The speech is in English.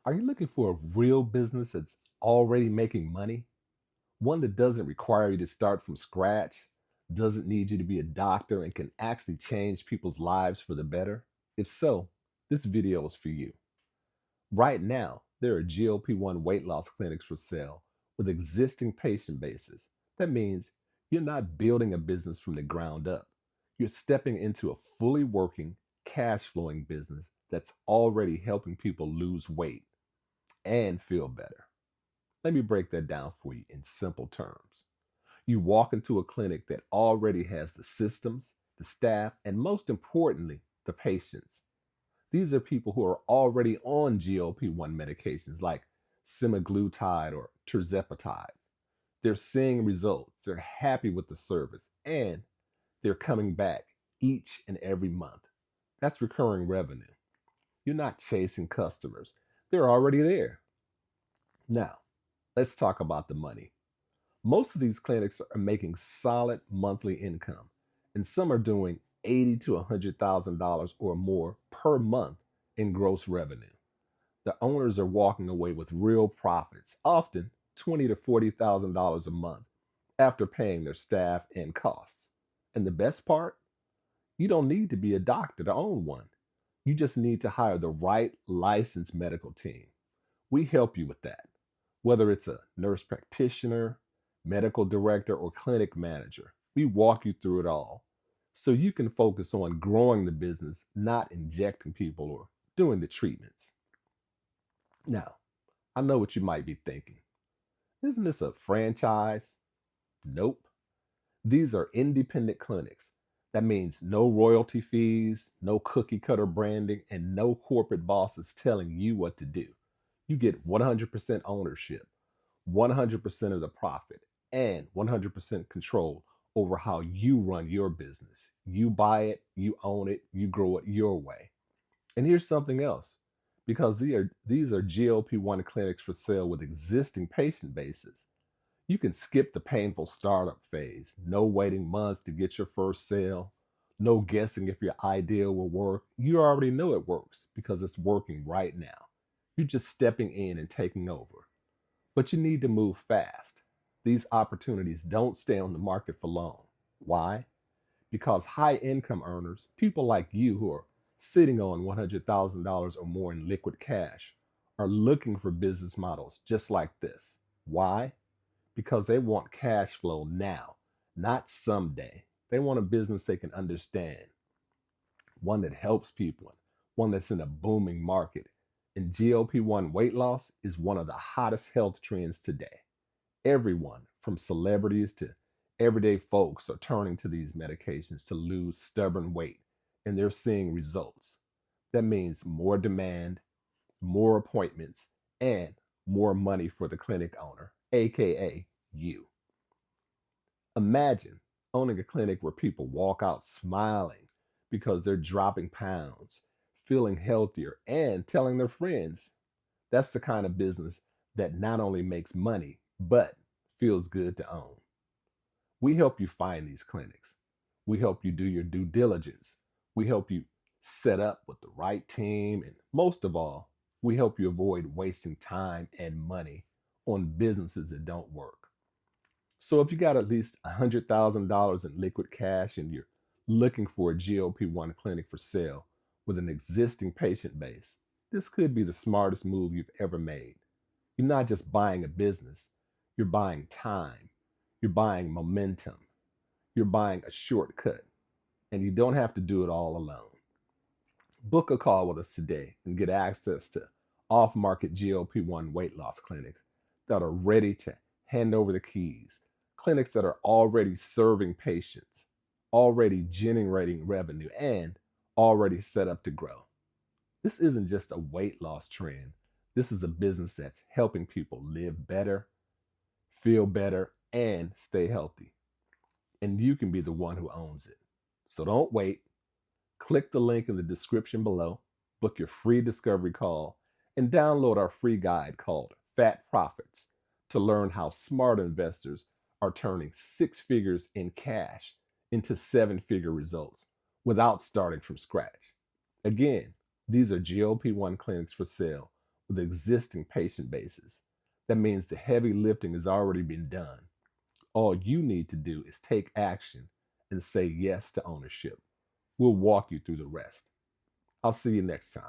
Are you looking for a real business that's already making money? One that doesn't require you to start from scratch, doesn't need you to be a doctor, and can actually change people's lives for the better? If so, this video is for you. Right now, there are GLP-1 weight loss clinics for sale with existing patient bases. That means you're not building a business from the ground up. You're stepping into a fully working, cash flowing business that's already helping people lose weight and feel better. Let me break that down for you in simple terms. You walk into a clinic that already has the systems, the staff, and most importantly, the patients. These are people who are already on GLP-1 medications like semaglutide or tirzepatide. They're seeing results, they're happy with the service, and they're coming back each and every month. That's recurring revenue. You're not chasing customers, they're already there. Now, let's talk about the money. Most of these clinics are making solid monthly income, and some are doing 80 to $100,000 or more per month in gross revenue. The owners are walking away with real profits, often 20 to $40,000 a month after paying their staff and costs. And the best part, you don't need to be a doctor to own one. You just need to hire the right licensed medical team. We help you with that. Whether it's a nurse practitioner, medical director, or clinic manager, we walk you through it all so you can focus on growing the business, not injecting people or doing the treatments. Now, I know what you might be thinking. Isn't this a franchise? Nope. These are independent clinics. That means no royalty fees, no cookie cutter branding, and no corporate bosses telling you what to do. You get 100% ownership, 100% of the profit, and 100% control over how you run your business. You buy it, you own it, you grow it your way. And here's something else, because these are GLP-1 clinics for sale with existing patient bases. You can skip the painful startup phase. No waiting months to get your first sale. No guessing if your idea will work. You already know it works because it's working right now. You're just stepping in and taking over. But you need to move fast. These opportunities don't stay on the market for long. Why? Because high income earners, people like you who are sitting on $100,000 or more in liquid cash, are looking for business models just like this. Why? Because they want cash flow now, not someday. They want a business they can understand, one that helps people, one that's in a booming market. And GLP-1 weight loss is one of the hottest health trends today. Everyone, from celebrities to everyday folks, are turning to these medications to lose stubborn weight, and they're seeing results. That means more demand, more appointments, and more money for the clinic owner, aka you. Imagine owning a clinic where people walk out smiling because they're dropping pounds, feeling healthier, and telling their friends. That's the kind of business that not only makes money, but feels good to own. We help you find these clinics. We help you do your due diligence. We help you set up with the right team. And most of all, we help you avoid wasting time and money on businesses that don't work. So if you got at least $100,000 in liquid cash and you're looking for a GLP-1 clinic for sale with an existing patient base, this could be the smartest move you've ever made. You're not just buying a business, you're buying time, you're buying momentum, you're buying a shortcut, and you don't have to do it all alone. Book a call with us today and get access to off market GLP-1 weight loss clinics that are ready to hand over the keys, clinics that are already serving patients, already generating revenue, and already set up to grow. This isn't just a weight loss trend. This is a business that's helping people live better, feel better, and stay healthy. And you can be the one who owns it. So don't wait. Click the link in the description below, book your free discovery call, and download our free guide called Fat Profits to learn how smart investors are turning six figures in cash into seven-figure results without starting from scratch. Again, these are GLP-1 clinics for sale with existing patient bases. That means the heavy lifting has already been done. All you need to do is take action and say yes to ownership. We'll walk you through the rest. I'll see you next time.